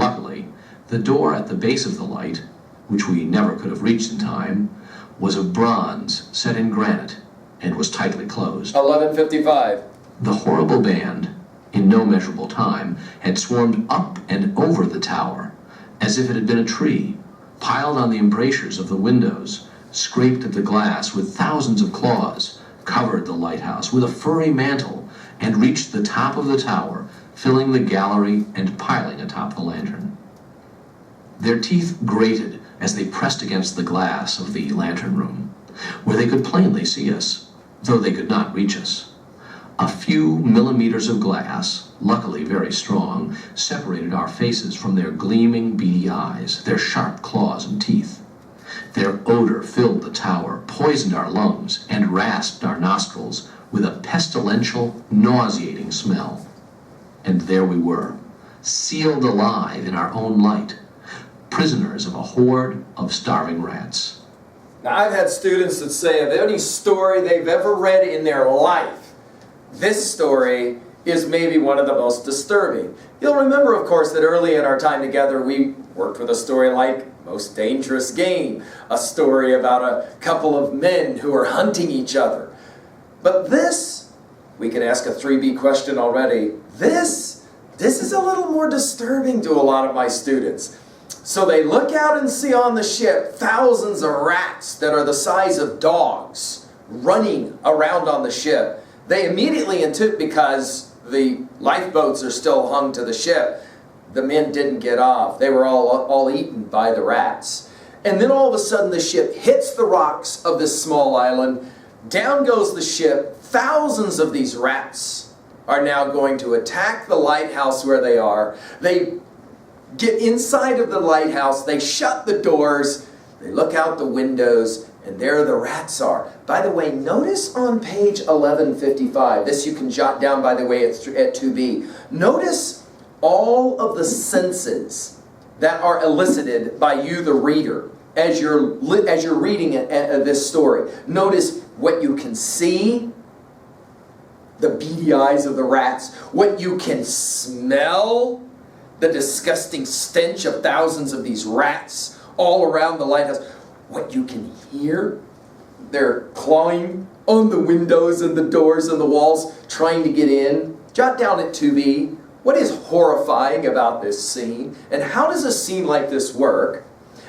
Luckily, the door at the base of the light, which we never could have reached in time, was of bronze set in granite and was tightly closed. 11:55. The horrible band, in no measurable time, had swarmed up and over the tower, as if it had been a tree, piled on the embrasures of the windows, scraped at the glass with thousands of claws, covered the lighthouse with a furry mantle, and reached the top of the tower, filling the gallery and piling atop the lantern. Their teeth grated as they pressed against the glass of the lantern room, where they could plainly see us, though they could not reach us. A few millimeters of glass, luckily very strong, separated our faces from their gleaming, beady eyes, their sharp claws and teeth. Their odor filled the tower, poisoned our lungs, and rasped our nostrils with a pestilential, nauseating smell. And there we were, sealed alive in our own light, prisoners of a horde of starving rats. Now, I've had students that say of any story they've ever read in their life, this story is maybe one of the most disturbing. You'll remember, of course, that early in our time together, we worked with a story like Most Dangerous Game, a story about a couple of men who are hunting each other. But this, we can ask a 3B question already, this is a little more disturbing to a lot of my students. So they look out and see on the ship thousands of rats that are the size of dogs running around on the ship. They immediately, because the lifeboats are still hung to the ship, the men didn't get off. They were all eaten by the rats. And then all of a sudden the ship hits the rocks of this small island. Down goes the ship. Thousands of these rats are now going to attack the lighthouse where they are. They get inside of the lighthouse. They shut the doors. They look out the windows. And there the rats are. By the way, notice on page 1155, this you can jot down, by the way, at 2B. Notice all of the senses that are elicited by you, the reader, as you're reading this story. Notice what you can see, the beady eyes of the rats, what you can smell, the disgusting stench of thousands of these rats all around the lighthouse. What you can hear, they're clawing on the windows and the doors and the walls, trying to get in. Jot down at 2B, what is horrifying about this scene, and how does a scene like this work?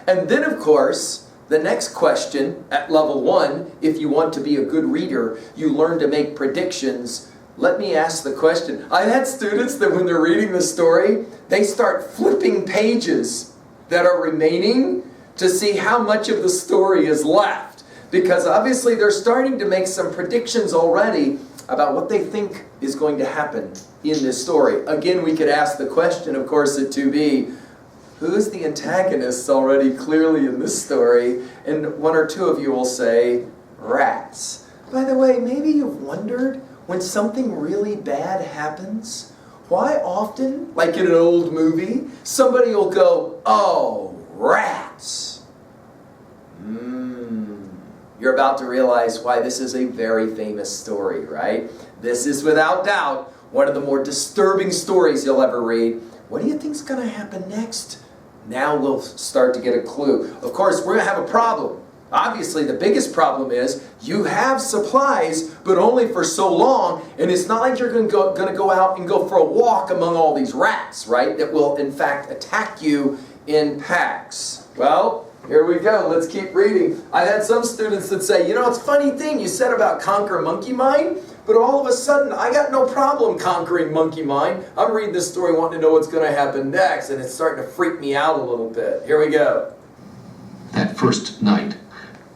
And then, of course, the next question at level 1, if you want to be a good reader, you learn to make predictions. Let me ask the question. I've had students that when they're reading the story, they start flipping pages that are remaining to see how much of the story is left. Because obviously they're starting to make some predictions already about what they think is going to happen in this story. Again, we could ask the question, of course, at 2B, who's the antagonist already clearly in this story? And one or two of you will say, rats. By the way, maybe you've wondered, when something really bad happens, why often, like in an old movie, somebody will go, oh, rats. You're about to realize why this is a very famous story, right? This is without doubt one of the more disturbing stories you'll ever read. What do you think's going to happen next? Now we'll start to get a clue. Of course, we're going to have a problem. Obviously, the biggest problem is you have supplies, but only for so long, and it's not like you're going to go out and go for a walk among all these rats, right? That will, in fact, attack you in packs. Well, here we go. Let's keep reading. I've had some students that say, you know, it's a funny thing you said about conquer monkey mind, but all of a sudden, I got no problem conquering monkey mind. I'm reading this story wanting to know what's going to happen next, and it's starting to freak me out a little bit. Here we go. That first night,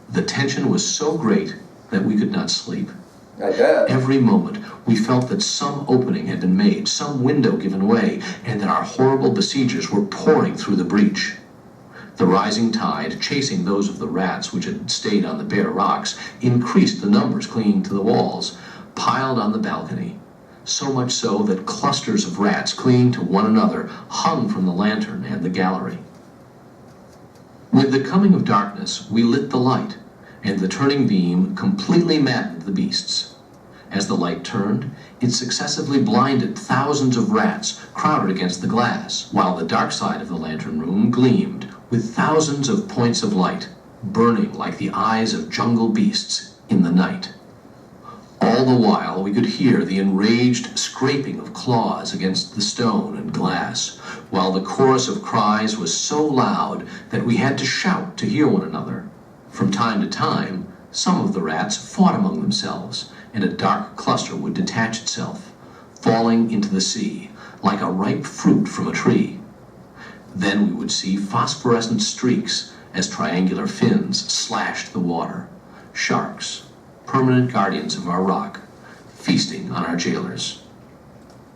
the tension was so great that we could not sleep. I bet. Every moment, we felt that some opening had been made, some window given way, and that our horrible besiegers were pouring through the breach. The rising tide, chasing those of the rats which had stayed on the bare rocks, increased the numbers clinging to the walls, piled on the balcony, so much so that clusters of rats clinging to one another hung from the lantern and the gallery. With the coming of darkness, we lit the light, and the turning beam completely maddened the beasts. As the light turned, it successively blinded thousands of rats crowded against the glass, while the dark side of the lantern room gleamed with thousands of points of light, burning like the eyes of jungle beasts in the night. All the while, we could hear the enraged scraping of claws against the stone and glass, while the chorus of cries was so loud that we had to shout to hear one another. From time to time, some of the rats fought among themselves, and a dark cluster would detach itself, falling into the sea like a ripe fruit from a tree. Then we would see phosphorescent streaks as triangular fins slashed the water. Sharks, permanent guardians of our rock, feasting on our jailers.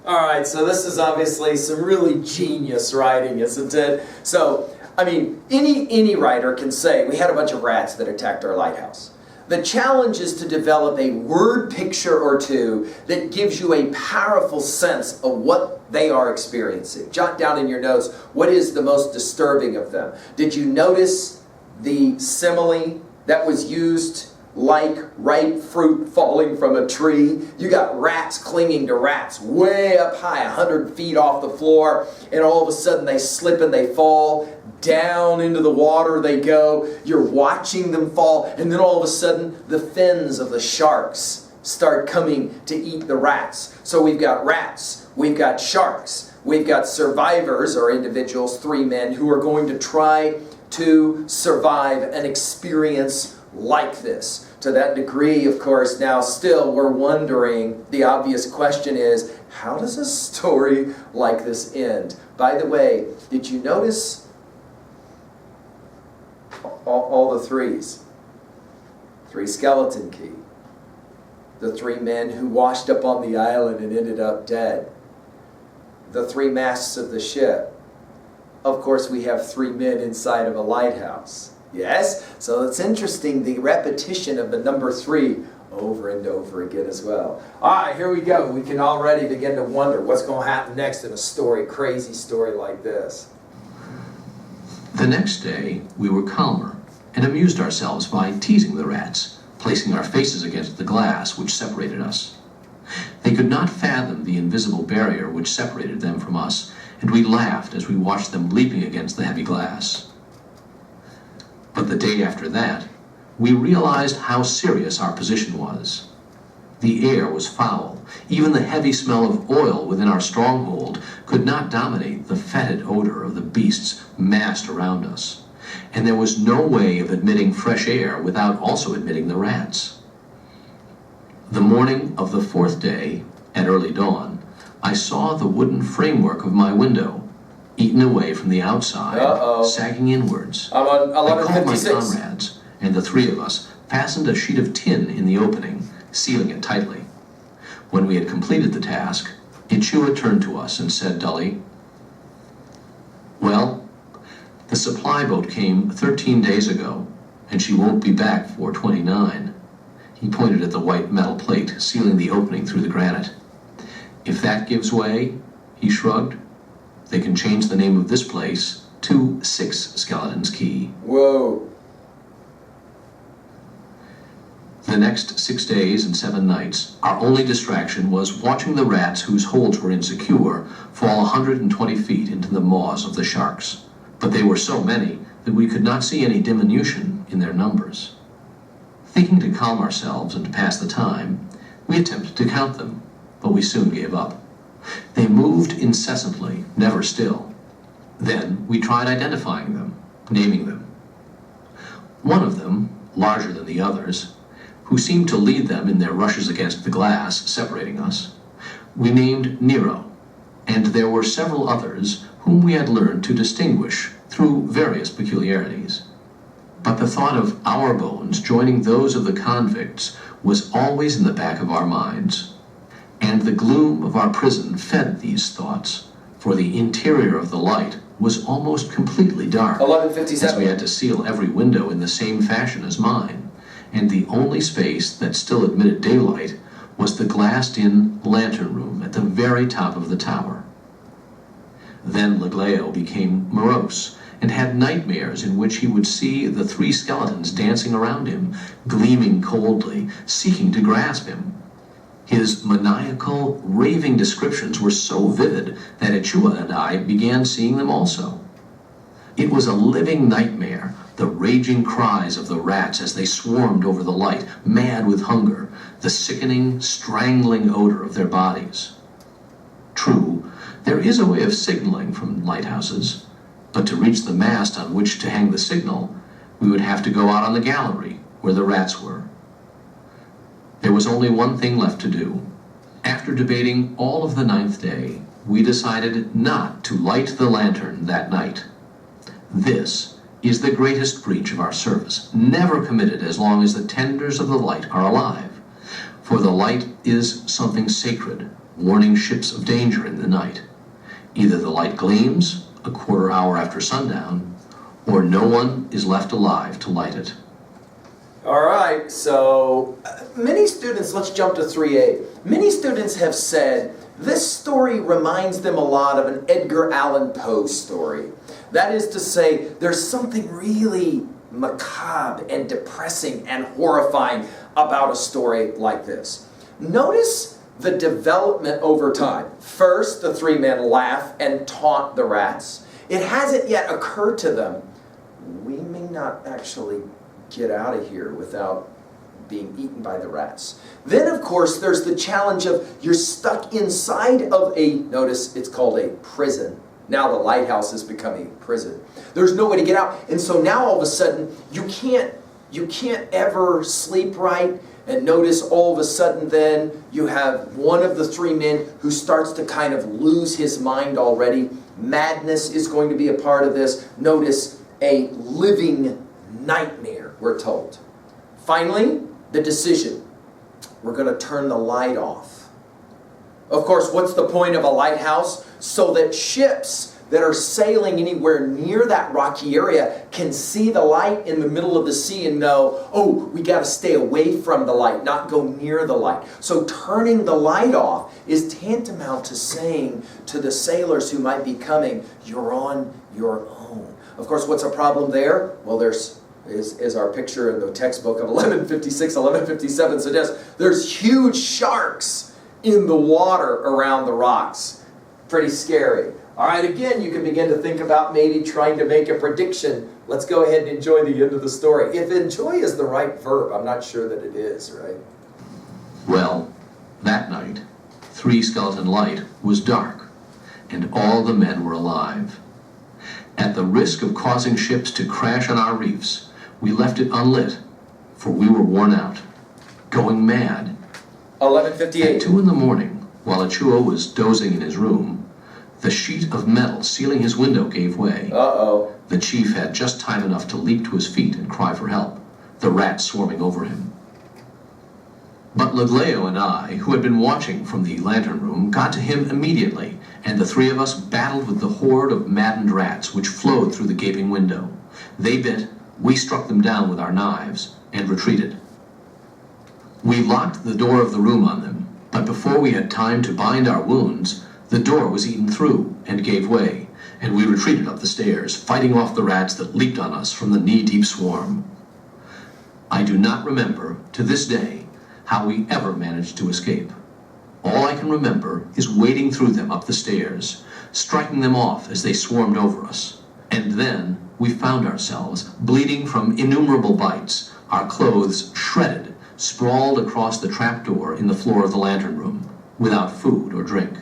All right, so this is obviously some really genius writing, isn't it? So, I mean, any writer can say, we had a bunch of rats that attacked our lighthouse. The challenge is to develop a word picture or two that gives you a powerful sense of what they are experiencing. Jot down in your notes, what is the most disturbing of them? Did you notice the simile that was used like ripe fruit falling from a tree? You got rats clinging to rats way up high, 100 feet off the floor, and all of a sudden they slip and they fall. Down into the water they go. You're watching them fall, and then all of a sudden the fins of the sharks start coming to eat the rats. So we've got rats, we've got sharks, we've got survivors or individuals, 3 men, who are going to try to survive an experience like this. To that degree, of course, now still we're wondering, the obvious question is, how does a story like this end? By the way, did you notice all the threes? 3 skeleton key. The 3 men who washed up on the island and ended up dead. The 3 masts of the ship. Of course, we have 3 men inside of a lighthouse. Yes? So it's interesting, the repetition of the number 3 over and over again as well. All right, here we go. We can already begin to wonder what's going to happen next in a story, crazy story like this. The next day, we were calmer and amused ourselves by teasing the rats, placing our faces against the glass which separated us. They could not fathom the invisible barrier which separated them from us, and we laughed as we watched them leaping against the heavy glass. But the day after that, we realized how serious our position was. The air was foul. Even the heavy smell of oil within our stronghold could not dominate the fetid odor of the beasts massed around us. And there was no way of admitting fresh air without also admitting the rats. The morning of the 4th day, at early dawn, I saw the wooden framework of my window, eaten away from the outside, sagging inwards. I'm on 1156. I called my comrades, and the 3 of us fastened a sheet of tin in the opening, sealing it tightly. When we had completed the task, Ichua turned to us and said dully, "Well, the supply boat came 13 days ago, and she won't be back for 29. He pointed at the white metal plate sealing the opening through the granite. "If that gives way," he shrugged, "they can change the name of this place to 6 Skeletons Key." Whoa. The next 6 days and 7 nights, our only distraction was watching the rats whose holds were insecure fall 120 feet into the maws of the sharks. But they were so many that we could not see any diminution in their numbers. Thinking to calm ourselves and to pass the time, we attempted to count them, but we soon gave up. They moved incessantly, never still. Then we tried identifying them, naming them. One of them, larger than the others, who seemed to lead them in their rushes against the glass separating us, we named Nero, and there were several others whom we had learned to distinguish through various peculiarities. But the thought of our bones joining those of the convicts was always in the back of our minds, and the gloom of our prison fed these thoughts, for the interior of the light was almost completely dark, 1157. as we had to seal every window in the same fashion as mine, and the only space that still admitted daylight was the glassed-in lantern room at the very top of the tower. Then Legleo became morose and had nightmares in which he would see the 3 skeletons dancing around him, gleaming coldly, seeking to grasp him. His maniacal, raving descriptions were so vivid that Achua and I began seeing them also. It was a living nightmare, the raging cries of the rats as they swarmed over the light, mad with hunger, the sickening, strangling odor of their bodies. True, there is a way of signaling from lighthouses, but to reach the mast on which to hang the signal, we would have to go out on the gallery where the rats were. There was only one thing left to do. After debating all of the 9th day, we decided not to light the lantern that night. This is the greatest breach of our service, never committed as long as the tenders of the light are alive. For the light is something sacred, warning ships of danger in the night. Either the light gleams a quarter hour after sundown, or no one is left alive to light it. All right, so many students, let's jump to 3A. Many students have said this story reminds them a lot of an Edgar Allan Poe story. That is to say, there's something really macabre and depressing and horrifying about a story like this. Notice the development over time. First, the three men laugh and taunt the rats. It hasn't yet occurred to them, we may not actually get out of here without being eaten by the rats. Then, of course, there's the challenge of you're stuck inside of a, notice it's called a prison. Now the lighthouse has become a prison. There's no way to get out. And so now all of a sudden, you can't ever sleep right. And notice all of a sudden then, you have one of the three men who starts to kind of lose his mind already. Madness is going to be a part of this. Notice a living nightmare, we're told. Finally, the decision. We're going to turn the light off. Of course, what's the point of a lighthouse? So that ships that are sailing anywhere near that rocky area can see the light in the middle of the sea and know, oh, we got to stay away from the light, not go near the light. So turning the light off is tantamount to saying to the sailors who might be coming, you're on your own. Of course, what's a problem there? Well, there's is our picture in the textbook of 1156, 1157 suggests, there's huge sharks in the water around the rocks. Pretty scary. All right, again, you can begin to think about maybe trying to make a prediction. Let's go ahead and enjoy the end of the story. If enjoy is the right verb, I'm not sure that it is, right? Well, that night, Three Skeleton Light was dark, and all the men were alive. At the risk of causing ships to crash on our reefs, we left it unlit, for we were worn out, going mad. 11:58. At 2 in the morning, while Achua was dozing in his room, the sheet of metal sealing his window gave way. Uh-oh. The chief had just time enough to leap to his feet and cry for help, the rats swarming over him. But Legleo and I, who had been watching from the lantern room, got to him immediately, and the three of us battled with the horde of maddened rats which flowed through the gaping window. They bit, we struck them down with our knives, and retreated. We locked the door of the room on them, but before we had time to bind our wounds, the door was eaten through and gave way, and we retreated up the stairs, fighting off the rats that leaped on us from the knee-deep swarm. I do not remember, to this day, how we ever managed to escape. All I can remember is wading through them up the stairs, striking them off as they swarmed over us. And then we found ourselves, bleeding from innumerable bites, our clothes shredded, sprawled across the trapdoor in the floor of the lantern room, without food or drink.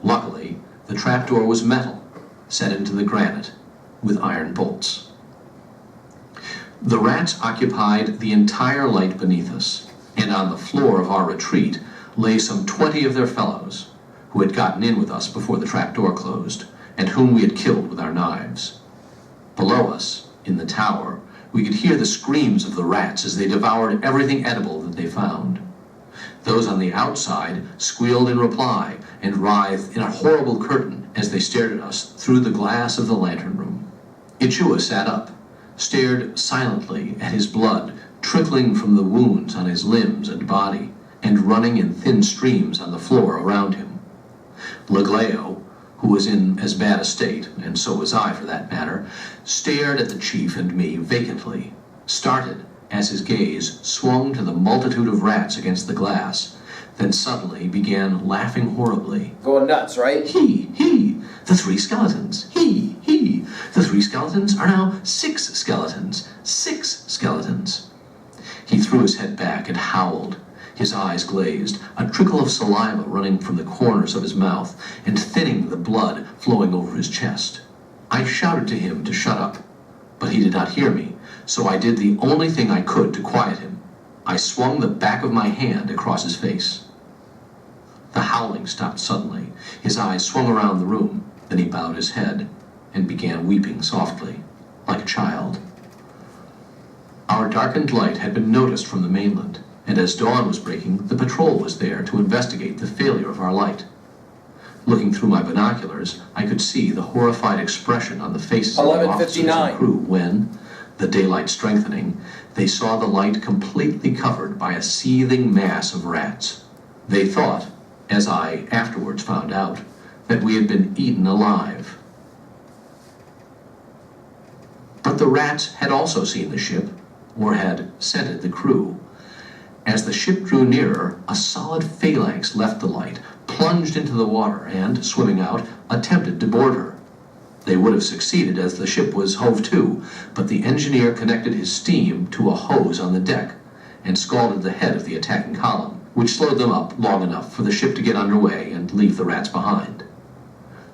Luckily, the trapdoor was metal, set into the granite, with iron bolts. The rats occupied the entire light beneath us, and on the floor of our retreat lay some 20 of their fellows, who had gotten in with us before the trapdoor closed, and whom we had killed with our knives. Below us, in the tower, we could hear the screams of the rats as they devoured everything edible that they found. Those on the outside squealed in reply and writhed in a horrible curtain as they stared at us through the glass of the lantern room. Achua sat up, stared silently at his blood trickling from the wounds on his limbs and body and running in thin streams on the floor around him. Legleo, who was in as bad a state, and so was I for that matter, stared at the chief and me vacantly, started as his gaze swung to the multitude of rats against the glass, then suddenly began laughing horribly. Going nuts, right? He, the 3 skeletons. He, the 3 skeletons are now 6 skeletons. 6 skeletons. He threw his head back and howled. His eyes glazed, a trickle of saliva running from the corners of his mouth and thinning the blood flowing over his chest. I shouted to him to shut up, but he did not hear me, so I did the only thing I could to quiet him. I swung the back of my hand across his face. The howling stopped suddenly. His eyes swung around the room. Then he bowed his head and began weeping softly, like a child. Our darkened light had been noticed from the mainland, and as dawn was breaking, the patrol was there to investigate the failure of our light. Looking through my binoculars, I could see the horrified expression on the faces of the officers and crew when, the daylight strengthening, they saw the light completely covered by a seething mass of rats. They thought, as I afterwards found out, that we had been eaten alive. But the rats had also seen the ship, or had scented the crew. As the ship drew nearer, a solid phalanx left the light, plunged into the water, and, swimming out, attempted to board her. They would have succeeded as the ship was hove to, but the engineer connected his steam to a hose on the deck and scalded the head of the attacking column, which slowed them up long enough for the ship to get underway and leave the rats behind.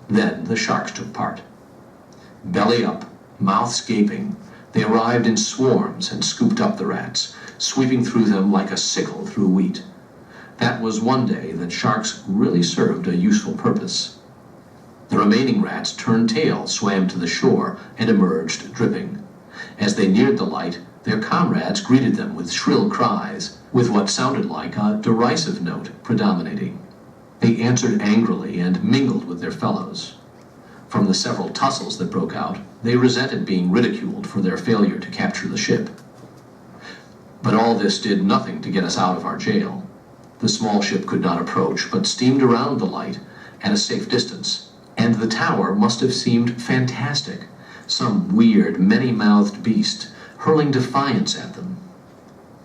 Then the sharks took part. Belly up, mouths gaping, they arrived in swarms and scooped up the rats, sweeping through them like a sickle through wheat. That was one day that sharks really served a useful purpose. The remaining rats turned tail, swam to the shore, and emerged dripping. As they neared the light, their comrades greeted them with shrill cries, with what sounded like a derisive note predominating. They answered angrily and mingled with their fellows. From the several tussles that broke out, they resented being ridiculed for their failure to capture the ship. But all this did nothing to get us out of our jail. The small ship could not approach, but steamed around the light at a safe distance, and the tower must have seemed fantastic, some weird, many-mouthed beast hurling defiance at them.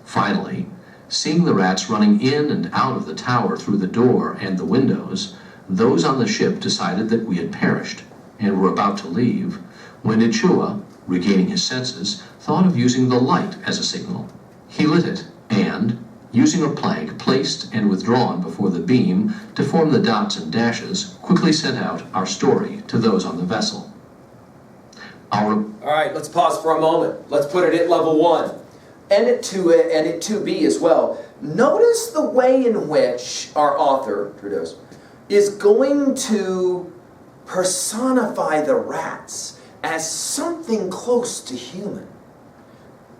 Finally, seeing the rats running in and out of the tower through the door and the windows, those on the ship decided that we had perished and were about to leave, when Ichua, regaining his senses, thought of using the light as a signal. He lit it and, using a plank placed and withdrawn before the beam to form the dots and dashes, quickly sent out our story to those on the vessel. All right, let's pause for a moment. Let's put it at level 1. And at 2B as well. Notice the way in which our author, Toudouze, is going to personify the rats as something close to human.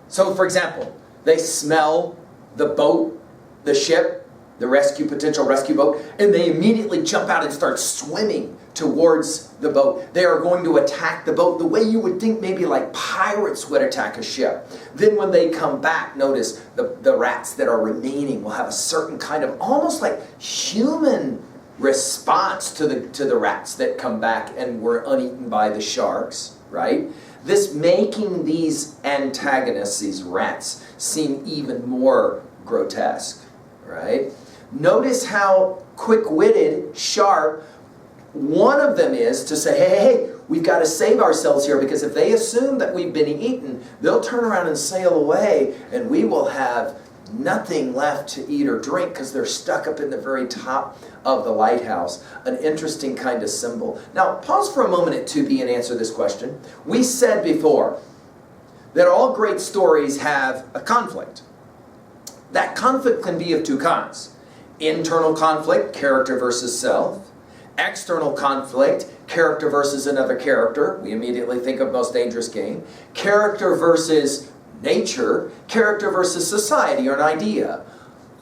So, for example, they smell the boat, the ship, the potential rescue boat, and they immediately jump out and start swimming towards the boat. They are going to attack the boat the way you would think maybe like pirates would attack a ship. Then when they come back, notice the rats that are remaining will have a certain kind of almost like human response to the rats that come back and were uneaten by the sharks, right? This making these antagonists, these rats, seem even more grotesque, right? Notice how quick-witted, sharp, one of them is to say, hey, we've got to save ourselves here, because if they assume that we've been eaten, they'll turn around and sail away, and we will have nothing left to eat or drink because they're stuck up in the very top of the lighthouse. An interesting kind of symbol. Now, pause for a moment at 2B and answer this question. We said before that all great stories have a conflict. That conflict can be of two kinds. Internal conflict, character versus self. External conflict, character versus another character. We immediately think of Most Dangerous Game. Character versus nature, character versus society or an idea.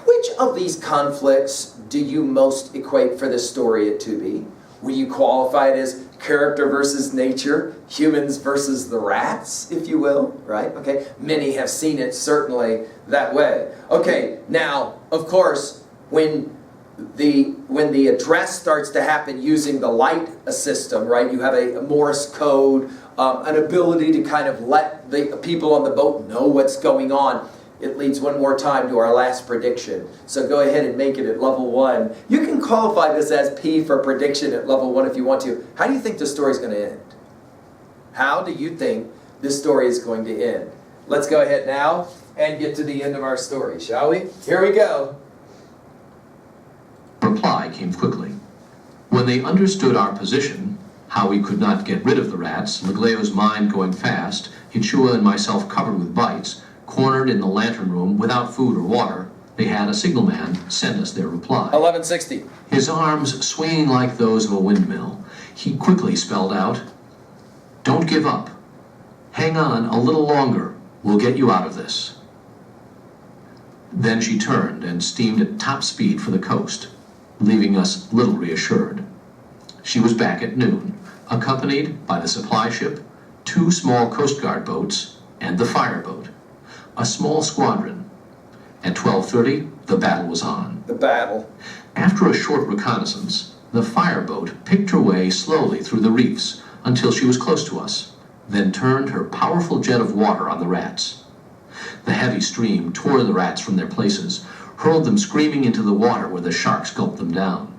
Which of these conflicts do you most equate for this story at 2B? Will you qualify it as character versus nature, humans versus the rats, if you will, right? Okay, many have seen it certainly that way. Okay, now, of course, when the address starts to happen using the light system, right? You have a Morse code, an ability to kind of let the people on the boat know what's going on. It leads one more time to our last prediction. So go ahead and make it at level 1. You can qualify this as P for prediction at level 1 if you want to. How do you think the story is going to end? How do you think this story is going to end? Let's go ahead now and get to the end of our story, shall we? Here we go. Reply came quickly. When they understood our position, how we could not get rid of the rats, Legleo's mind going fast, Ichua and myself covered with bites, cornered in the lantern room without food or water, they had a signalman send us their reply. 1160. His arms swinging like those of a windmill, he quickly spelled out, "Don't give up. Hang on a little longer. We'll get you out of this." Then she turned and steamed at top speed for the coast, leaving us little reassured. She was back at noon, accompanied by the supply ship, 2 small Coast Guard boats, and the fireboat, a small squadron. At 12:30, the battle was on. The battle. After a short reconnaissance, the fireboat picked her way slowly through the reefs until she was close to us, then turned her powerful jet of water on the rats. The heavy stream tore the rats from their places, hurled them screaming into the water where the sharks gulped them down.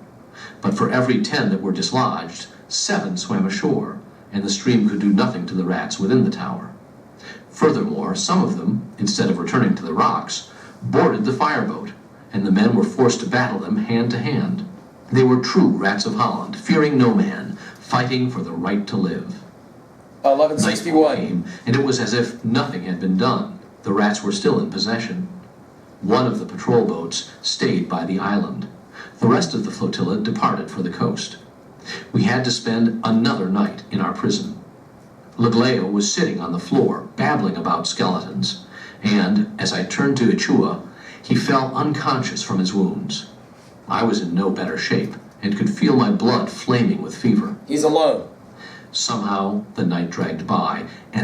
But for every 10 that were dislodged, 7 swam ashore, and the stream could do nothing to the rats within the tower. Furthermore, some of them, instead of returning to the rocks, boarded the fireboat, and the men were forced to battle them hand to hand. They were true rats of Holland, fearing no man, fighting for the right to live. 1161. Nightfall came, and it was as if nothing had been done. The rats were still in possession. One of the patrol boats stayed by the island. The rest of the flotilla departed for the coast. We had to spend another night in our prison. Legleo was sitting on the floor, babbling about skeletons, and, as I turned to Ichua, he fell unconscious from his wounds. I was in no better shape, and could feel my blood flaming with fever. He's alone. Somehow, the night dragged by, and